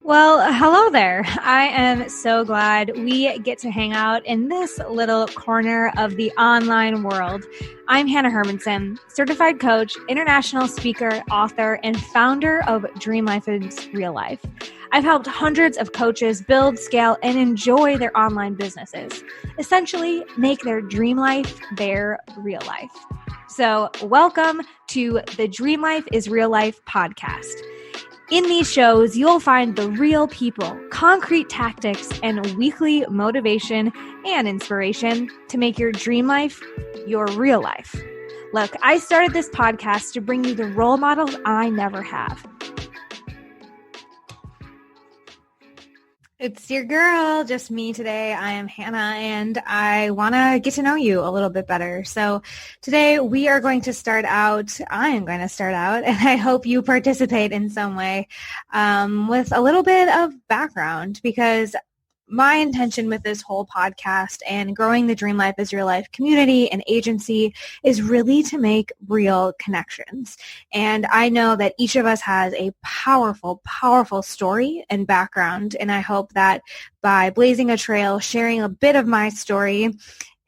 Well, hello there. I am so glad we get to hang out in this little corner of the online world. I'm Hanna Hermanson, certified coach, international speaker, author, and founder of Dream Life is Real Life. I've helped hundreds of coaches build, scale, and enjoy their online businesses, essentially make their dream life their real life. So welcome to the Dream Life is Real Life podcast. In these shows, you'll find the real people, concrete tactics, and weekly motivation and inspiration to make your dream life your real life. Look, I started this podcast to bring you the role models I never have. It's your girl, just me today. I am Hanna, and I want to get to know you a little bit better. So today I am going to start out, and I hope you participate in some way with a little bit of background, because my intention with this whole podcast and growing the Dream Life is Real Life community and agency is really to make real connections. And I know that each of us has a powerful, powerful story and background. And I hope that by blazing a trail, sharing a bit of my story,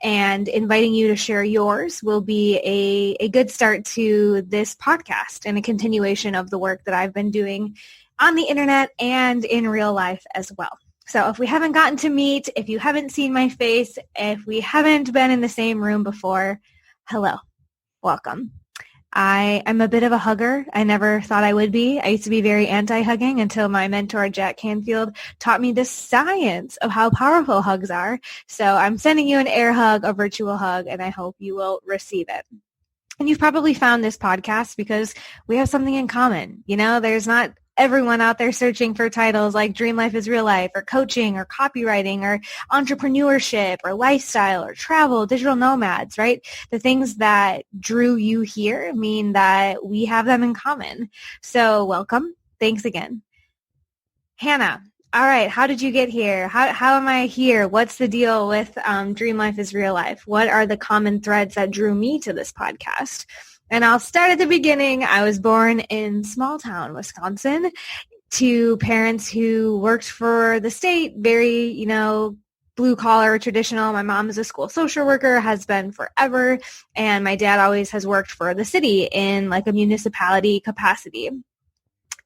and inviting you to share yours will be a good start to this podcast and a continuation of the work that I've been doing on the internet and in real life as well. So if we haven't gotten to meet, if you haven't seen my face, if we haven't been in the same room before, hello, welcome. I am a bit of a hugger. I never thought I would be. I used to be very anti-hugging until my mentor, Jack Canfield, taught me the science of how powerful hugs are. So I'm sending you an air hug, a virtual hug, and I hope you will receive it. And you've probably found this podcast because we have something in common. You know, there's not everyone out there searching for titles like Dream Life is Real Life or coaching or copywriting or entrepreneurship or lifestyle or travel, digital nomads, right? The things that drew you here mean that we have them in common. So welcome. Thanks again. Hanna, all right. How did you get here? How am I here? What's the deal with Dream Life is Real Life? What are the common threads that drew me to this podcast? And I'll start at the beginning. I was born in small town, Wisconsin, to parents who worked for the state, very, blue collar, traditional. My mom is a school social worker, has been forever. And my dad always has worked for the city in like a municipality capacity.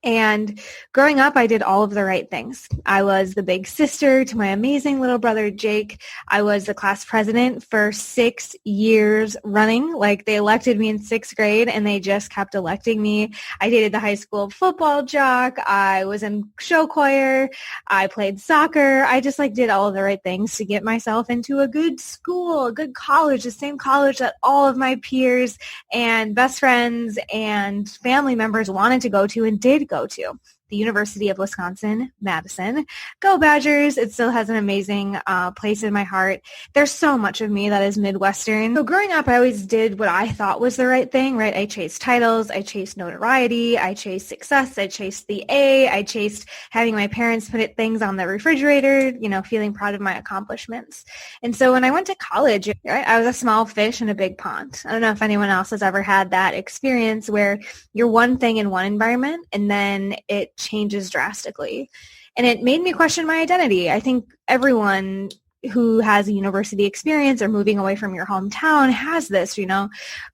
And growing up, I did all of the right things. I was the big sister to my amazing little brother, Jake. I was the class president for 6 years running. Like, they elected me in 6th grade, and they just kept electing me. I dated the high school football jock. I was in show choir. I played soccer. I just did all of the right things to get myself into a good school, a good college, the same college that all of my peers and best friends and family members wanted to go to and did go to, the University of Wisconsin-Madison. Go Badgers. It still has an amazing place in my heart. There's so much of me that is Midwestern. So growing up, I always did what I thought was the right thing, right? I chased titles. I chased notoriety. I chased success. I chased the A. I chased having my parents put things on the refrigerator, feeling proud of my accomplishments. And so when I went to college, right, I was a small fish in a big pond. I don't know if anyone else has ever had that experience where you're one thing in one environment and then it changes drastically. And it made me question my identity. I think everyone who has a university experience or moving away from your hometown has this,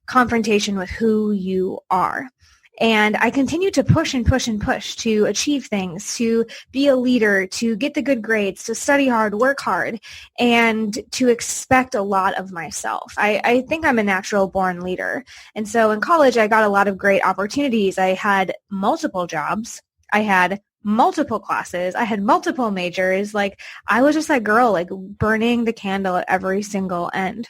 confrontation with who you are. And I continue to push and push and push to achieve things, to be a leader, to get the good grades, to study hard, work hard, and to expect a lot of myself. I think I'm a natural born leader. And so in college, I got a lot of great opportunities. I had multiple jobs. I had multiple classes. I had multiple majors. I was just that girl, burning the candle at every single end.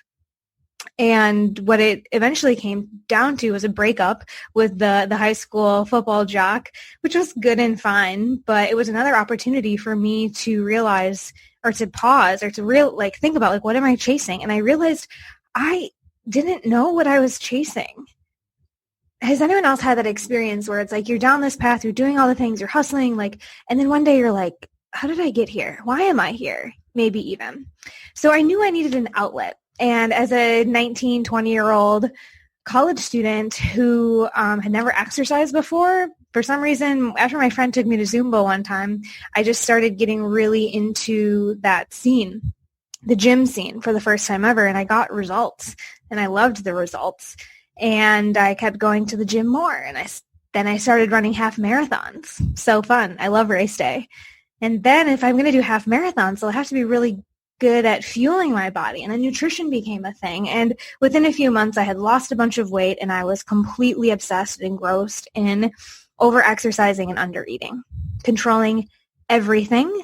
And what it eventually came down to was a breakup with the high school football jock, which was good and fine, but it was another opportunity for me to realize or to pause or to think about what am I chasing? And I realized I didn't know what I was chasing. Has anyone else had that experience where it's you're down this path, you're doing all the things, you're hustling, and then one day you're like, how did I get here? Why am I here? Maybe even. So I knew I needed an outlet. And as a 19, 20-year-old college student who had never exercised before, For some reason, after my friend took me to Zumba one time, I just started getting really into that scene, the gym scene, for the first time ever. And I got results, and I loved the results. And I kept going to the gym more. And then I started running half marathons. So fun. I love race day. And then if I'm going to do half marathons, I'll have to be really good at fueling my body. And then nutrition became a thing. And within a few months, I had lost a bunch of weight, and I was completely obsessed and engrossed in over-exercising and under-eating. Controlling everything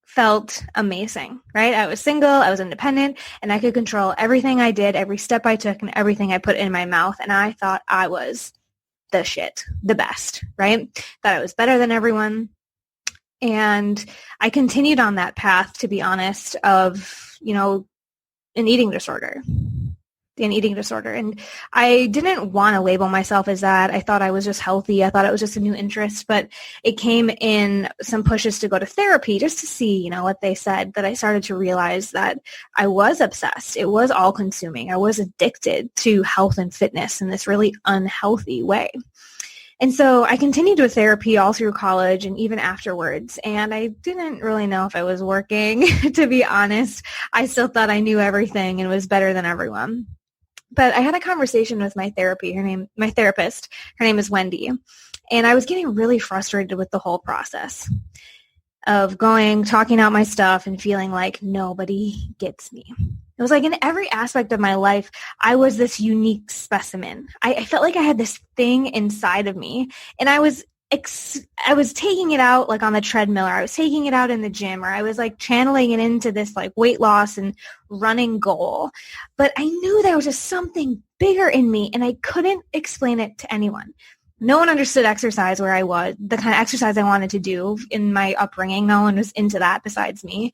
felt amazing, right? I was single, I was independent, and I could control everything I did, every step I took, and everything I put in my mouth. And I thought I was the shit, the best, right? That I was better than everyone. And I continued on that path, to be honest, of, an eating disorder. And I didn't want to label myself as that. I thought I was just healthy. I thought it was just a new interest, but it came in some pushes to go to therapy just to see, what they said, that I started to realize that I was obsessed. It was all consuming. I was addicted to health and fitness in this really unhealthy way. And so I continued with therapy all through college and even afterwards. And I didn't really know if I was working, to be honest. I still thought I knew everything and was better than everyone. But I had a conversation with my therapist. Her name is Wendy. And I was getting really frustrated with the whole process of talking out my stuff and feeling like nobody gets me. It was like in every aspect of my life, I was this unique specimen. I felt like I had this thing inside of me, and I was taking it out like on the treadmill, or I was taking it out in the gym, or I was like channeling it into this like weight loss and running goal. But I knew there was just something bigger in me, and I couldn't explain it to anyone. No one understood exercise where I was, the kind of exercise I wanted to do in my upbringing. No one was into that besides me.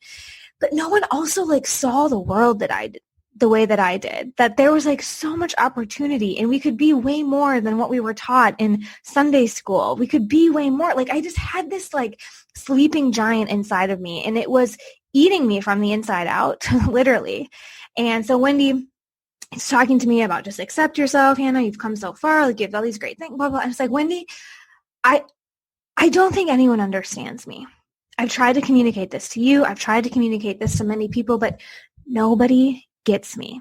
But no one also saw the world the way that I did, that there was so much opportunity, and we could be way more than what we were taught in Sunday school. We could be way more. I just had this sleeping giant inside of me, and it was eating me from the inside out, literally. And so Wendy is talking to me about just accept yourself, Hannah, you've come so far, you have all these great things, blah, blah. And it's like, Wendy, I don't think anyone understands me. I've tried to communicate this to you. I've tried to communicate this to many people, but nobody gets me.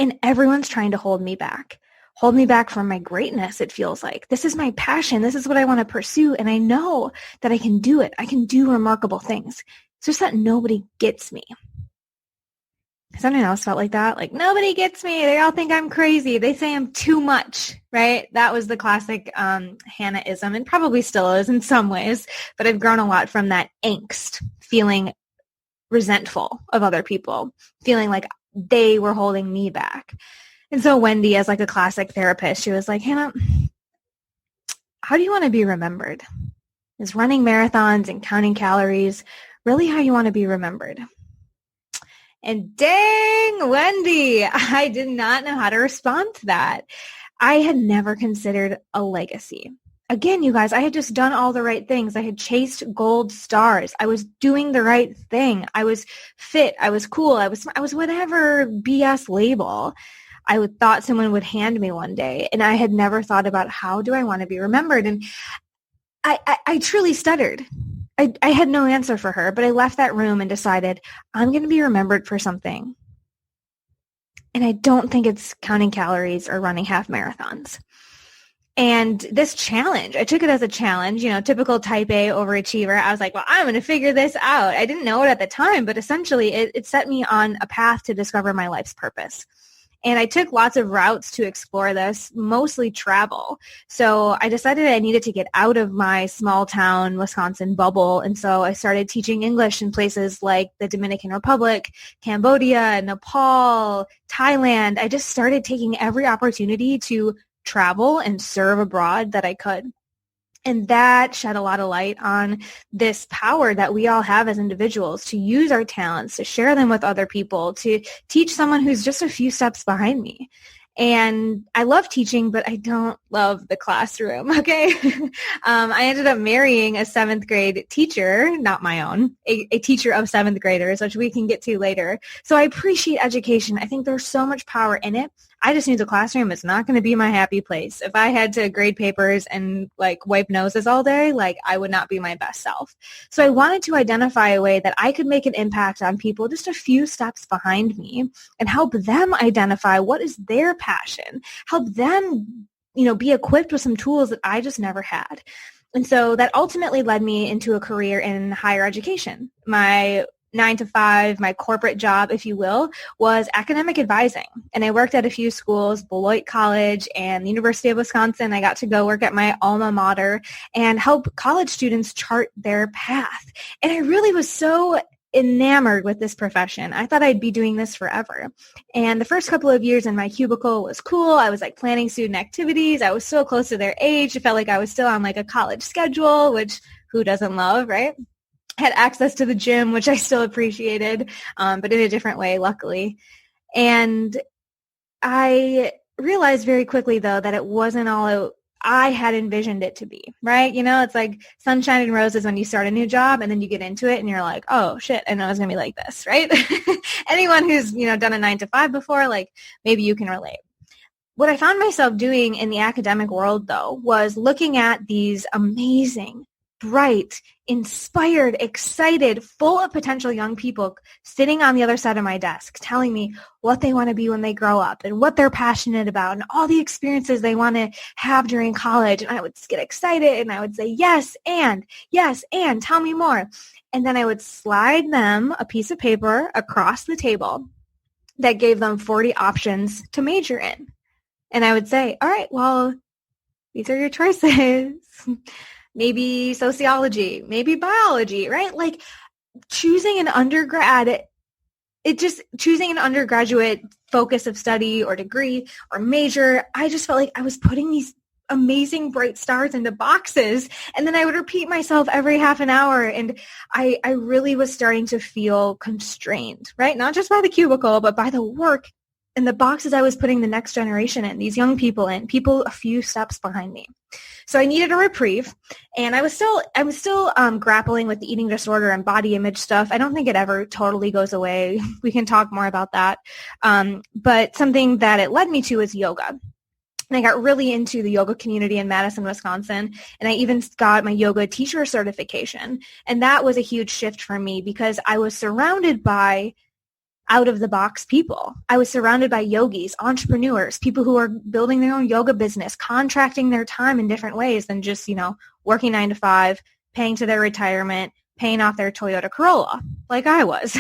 And everyone's trying to hold me back from my greatness, it feels like. This is my passion. This is what I want to pursue. And I know that I can do it. I can do remarkable things. It's just that nobody gets me. Has anyone else felt like that? Nobody gets me. They all think I'm crazy. They say I'm too much, right? That was the classic Hannah-ism, and probably still is in some ways, but I've grown a lot from that angst, feeling resentful of other people, feeling like they were holding me back. And so Wendy, as a classic therapist, she was like, Hannah, how do you want to be remembered? Is running marathons and counting calories really how you want to be remembered? And dang, Wendy, I did not know how to respond to that. I had never considered a legacy. Again, you guys, I had just done all the right things. I had chased gold stars. I was doing the right thing. I was fit. I was cool. I was whatever BS label I thought someone would hand me one day. And I had never thought about how do I want to be remembered? And I truly stuttered. I had no answer for her, but I left that room and decided I'm going to be remembered for something. And I don't think it's counting calories or running half marathons. And this challenge, I took it as a challenge, typical type A overachiever. I was like, well, I'm going to figure this out. I didn't know it at the time, but essentially it set me on a path to discover my life's purpose. And I took lots of routes to explore this, mostly travel. So I decided I needed to get out of my small town Wisconsin bubble. And so I started teaching English in places like the Dominican Republic, Cambodia, Nepal, Thailand. I just started taking every opportunity to travel and serve abroad that I could. And that shed a lot of light on this power that we all have as individuals to use our talents, to share them with other people, to teach someone who's just a few steps behind me. And I love teaching, but I don't love the classroom, okay? I ended up marrying a 7th grade teacher, not my own, a teacher of 7th graders, which we can get to later. So I appreciate education. I think there's so much power in it. I just knew the classroom is not going to be my happy place. If I had to grade papers and like wipe noses all day, like I would not be my best self. So I wanted to identify a way that I could make an impact on people just a few steps behind me and help them identify what is their passion, help them, be equipped with some tools that I just never had. And so that ultimately led me into a career in higher education. My 9 to 5, my corporate job, if you will, was academic advising. And I worked at a few schools, Beloit College and the University of Wisconsin. I got to go work at my alma mater and help college students chart their path. And I really was so enamored with this profession. I thought I'd be doing this forever. And the first couple of years in my cubicle was cool. I was like planning student activities. I was so close to their age. It felt like I was still on like a college schedule, which who doesn't love, right? Had access to the gym, which I still appreciated, but in a different way, luckily. And I realized very quickly, though, that it wasn't all I had envisioned it to be, right? It's like sunshine and roses when you start a new job and then you get into it and you're like, oh, shit, I know it's going to be like this, right? Anyone who's, done a 9 to 5 before, like maybe you can relate. What I found myself doing in the academic world, though, was looking at these amazing, bright, inspired, excited, full of potential young people sitting on the other side of my desk telling me what they want to be when they grow up and what they're passionate about and all the experiences they want to have during college. And I would get excited and I would say, yes, and tell me more. And then I would slide them a piece of paper across the table that gave them 40 options to major in. And I would say, all right, well, these are your choices. Maybe sociology, maybe biology, right? Like choosing an undergraduate focus of study or degree or major, I just felt like I was putting these amazing bright stars into boxes. And then I would repeat myself every half an hour. And I really was starting to feel constrained, right? Not just by the cubicle, but by the work and the boxes I was putting the next generation in, these young people in, people a few steps behind me. So I needed a reprieve, and I was still grappling with the eating disorder and body image stuff. I don't think it ever totally goes away. We can talk more about that. But something that it led me to is yoga. And I got really into the yoga community in Madison, Wisconsin, and I even got my yoga teacher certification. And that was a huge shift for me because I was surrounded by out-of-the-box people. I was surrounded by yogis, entrepreneurs, people who are building their own yoga business, contracting their time in different ways than just, working 9 to 5, paying to their retirement, paying off their Toyota Corolla, like I was.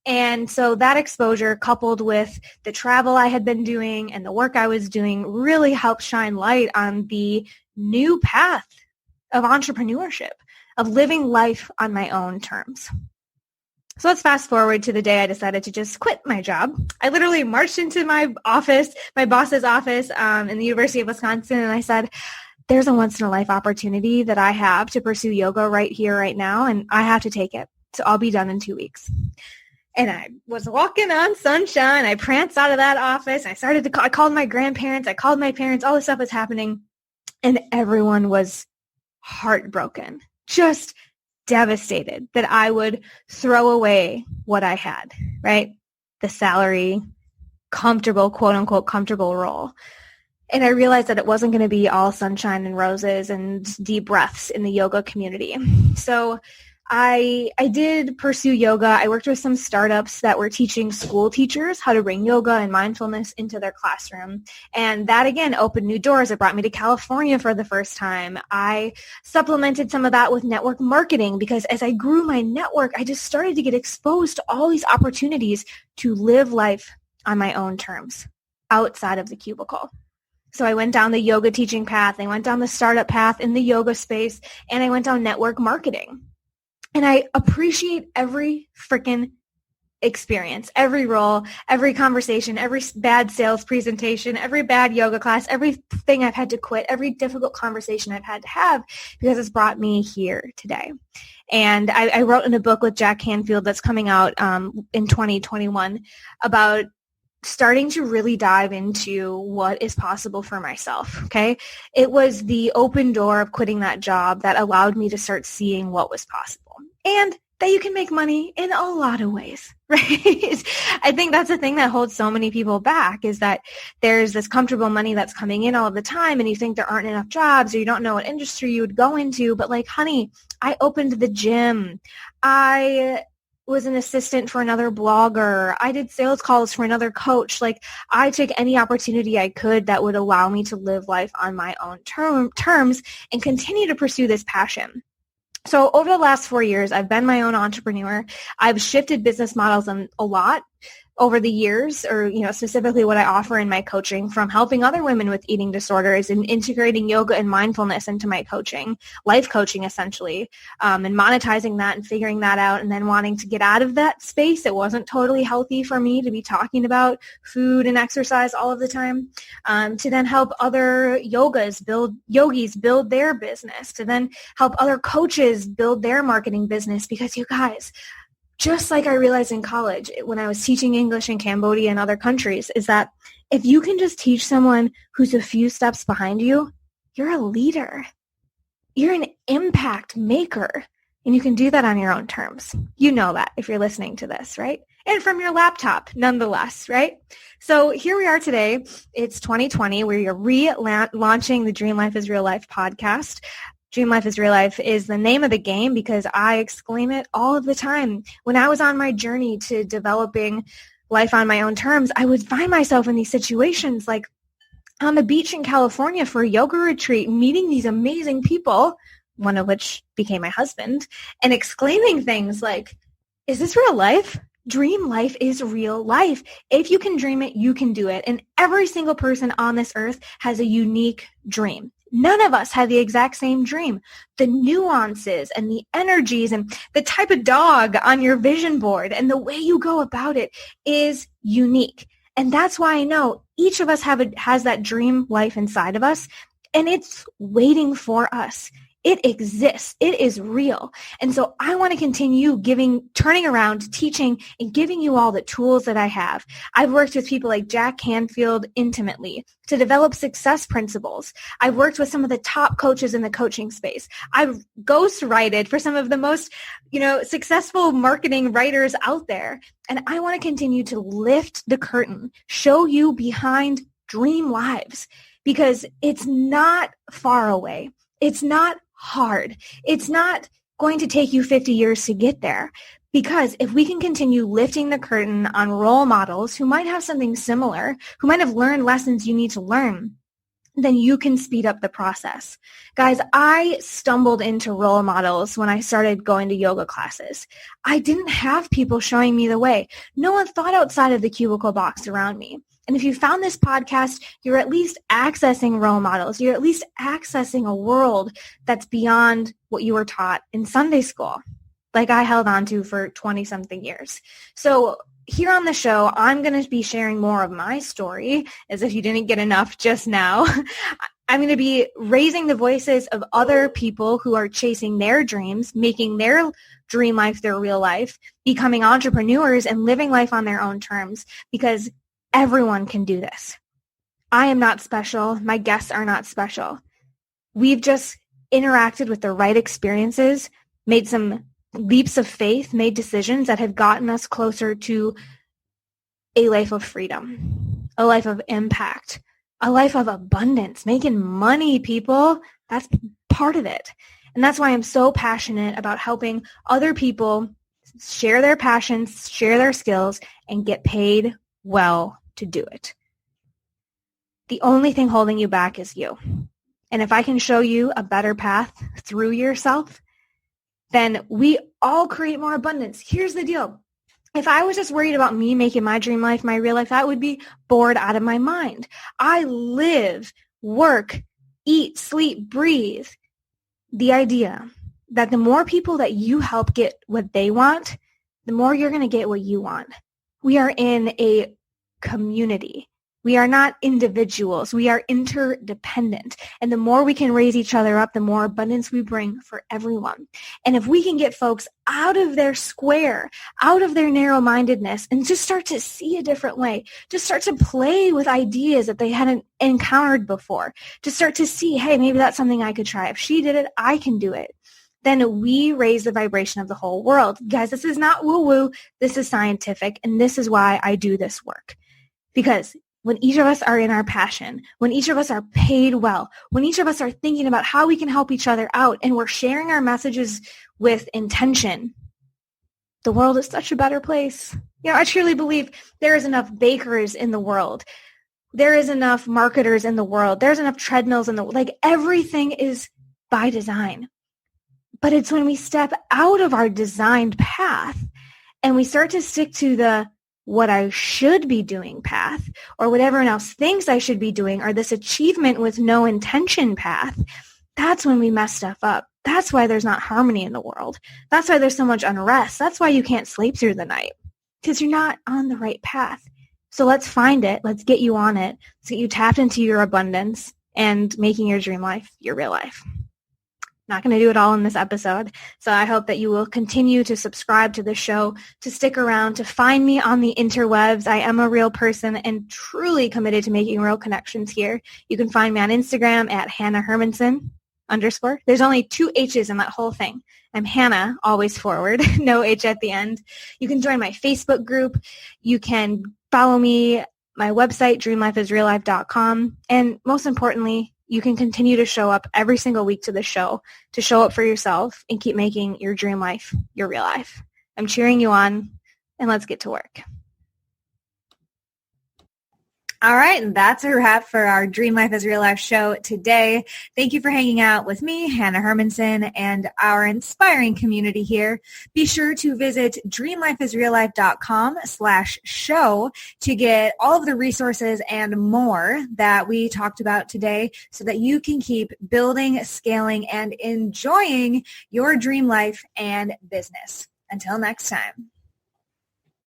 And so that exposure coupled with the travel I had been doing and the work I was doing really helped shine light on the new path of entrepreneurship, of living life on my own terms. So let's fast forward to the day I decided to just quit my job. I literally marched into my boss's office in the University of Wisconsin, and I said, there's a once-in-a-life opportunity that I have to pursue yoga right here, right now, and I have to take it. So I'll be done in 2 weeks. And I was walking on sunshine. I pranced out of that office. I called my grandparents. I called my parents. All this stuff was happening. And everyone was heartbroken, just devastated that I would throw away what I had, right? The salary, comfortable, quote unquote, comfortable role. And I realized that it wasn't going to be all sunshine and roses and deep breaths in the yoga community. So I did pursue yoga. I worked with some startups that were teaching school teachers how to bring yoga and mindfulness into their classroom. And that, again, opened new doors. It brought me to California for the first time. I supplemented some of that with network marketing because as I grew my network, I just started to get exposed to all these opportunities to live life on my own terms outside of the cubicle. So I went down the yoga teaching path. I went down the startup path in the yoga space, and I went down network marketing. And I appreciate every freaking experience, every role, every conversation, every bad sales presentation, every bad yoga class, everything I've had to quit, every difficult conversation I've had to have because it's brought me here today. And I wrote in a book with Jack Canfield that's coming out in 2021 about starting to really dive into what is possible for myself, okay? It was the open door of quitting that job that allowed me to start seeing what was possible. And that you can make money in a lot of ways, right? I think that's the thing that holds so many people back, is that there's this comfortable money that's coming in all of the time, and you think there aren't enough jobs, or you don't know what industry you would go into. But like, honey, I opened the gym. I was an assistant for another blogger. I did sales calls for another coach. Like, I took any opportunity I could that would allow me to live life on my own terms and continue to pursue this passion. So over the last 4 years, I've been my own entrepreneur. I've shifted business models a lot over the years, or, specifically what I offer in my coaching, from helping other women with eating disorders and integrating yoga and mindfulness into my coaching, life coaching essentially, and monetizing that and figuring that out, and then wanting to get out of that space. It wasn't totally healthy for me to be talking about food and exercise all of the time, to then help other yogis build their business, to then help other coaches build their marketing business. Because you guys, just like I realized in college when I was teaching English in Cambodia and other countries, is that if you can just teach someone who's a few steps behind you, you're a leader. You're an impact maker. And you can do that on your own terms. You know that if you're listening to this, right? And from your laptop, nonetheless, right? So here we are today. It's 2020. We're relaunching the Dream Life is Real Life podcast. Dream Life is Real Life is the name of the game because I exclaim it all of the time. When I was on my journey to developing life on my own terms, I would find myself in these situations, like on the beach in California for a yoga retreat, meeting these amazing people, one of which became my husband, and exclaiming things like, is this real life? Dream life is real life. If you can dream it, you can do it. And every single person on this earth has a unique dream. None of us have the exact same dream. The nuances and the energies and the type of dog on your vision board and the way you go about it is unique. And that's why I know each of us has that dream life inside of us, and it's waiting for us. It exists. It is real. And so I want to continue turning around, teaching, and giving you all the tools that I have. I've worked with people like Jack Canfield intimately to develop success principles. I've worked with some of the top coaches in the coaching space. I've ghostwrited for some of the most, successful marketing writers out there. And I want to continue to lift the curtain, show you behind dream lives, because it's not far away. It's not hard. It's not going to take you 50 years to get there, because if we can continue lifting the curtain on role models who might have something similar, who might have learned lessons you need to learn, then you can speed up the process. Guys, I stumbled into role models when I started going to yoga classes. I didn't have people showing me the way. No one thought outside of the cubicle box around me. And if you found this podcast, you're at least accessing role models. You're at least accessing a world that's beyond what you were taught in Sunday school, like I held on to for 20-something years. So here on the show, I'm going to be sharing more of my story, as if you didn't get enough just now. I'm going to be raising the voices of other people who are chasing their dreams, making their dream life their real life, becoming entrepreneurs and living life on their own terms, because everyone can do this. I am not special. My guests are not special. We've just interacted with the right experiences, made some leaps of faith, made decisions that have gotten us closer to a life of freedom, a life of impact, a life of abundance, making money, people. That's part of it. And that's why I'm so passionate about helping other people share their passions, share their skills, and get paid well to do it. The only thing holding you back is you. And if I can show you a better path through yourself, then we all create more abundance. Here's the deal. If I was just worried about me making my dream life my real life, I would be bored out of my mind. I live, work, eat, sleep, breathe the idea that the more people that you help get what they want, the more you're going to get what you want. We are in a community. We are not individuals. We are interdependent. And the more we can raise each other up, the more abundance we bring for everyone. And if we can get folks out of their square, out of their narrow-mindedness, and just start to see a different way, just start to play with ideas that they hadn't encountered before, just start to see, hey, maybe that's something I could try. If she did it, I can do it. then we raise the vibration of the whole world. Guys, this is not woo-woo. This is scientific, and this is why I do this work. Because when each of us are in our passion, when each of us are paid well, when each of us are thinking about how we can help each other out, and we're sharing our messages with intention, the world is such a better place. I truly believe there is enough bakers in the world. There is enough marketers in the world. There's enough treadmills in the world. Everything is by design. But it's when we step out of our designed path and we start to stick to the what I should be doing path, or what everyone else thinks I should be doing, or this achievement with no intention path, that's when we mess stuff up. That's why there's not harmony in the world. That's why there's so much unrest. That's why you can't sleep through the night, because you're not on the right path. So let's find it. Let's get you on it. Let's get you tapped into your abundance and making your dream life your real life. Not going to do it all in this episode. So I hope that you will continue to subscribe to the show, to stick around, to find me on the interwebs. I am a real person and truly committed to making real connections here. You can find me on Instagram at Hanna Hermanson _. There's only 2 H's in that whole thing. I'm Hanna, always forward, no H at the end. You can join my Facebook group. You can follow me, my website, dreamlifeisreallife.com. And most importantly, you can continue to show up every single week to the show, to show up for yourself and keep making your dream life your real life. I'm cheering you on, and let's get to work. All right, and that's a wrap for our Dream Life is Real Life show today. Thank you for hanging out with me, Hanna Hermanson, and our inspiring community here. Be sure to visit dreamlifeisreallife.com/show to get all of the resources and more that we talked about today so that you can keep building, scaling, and enjoying your dream life and business. Until next time.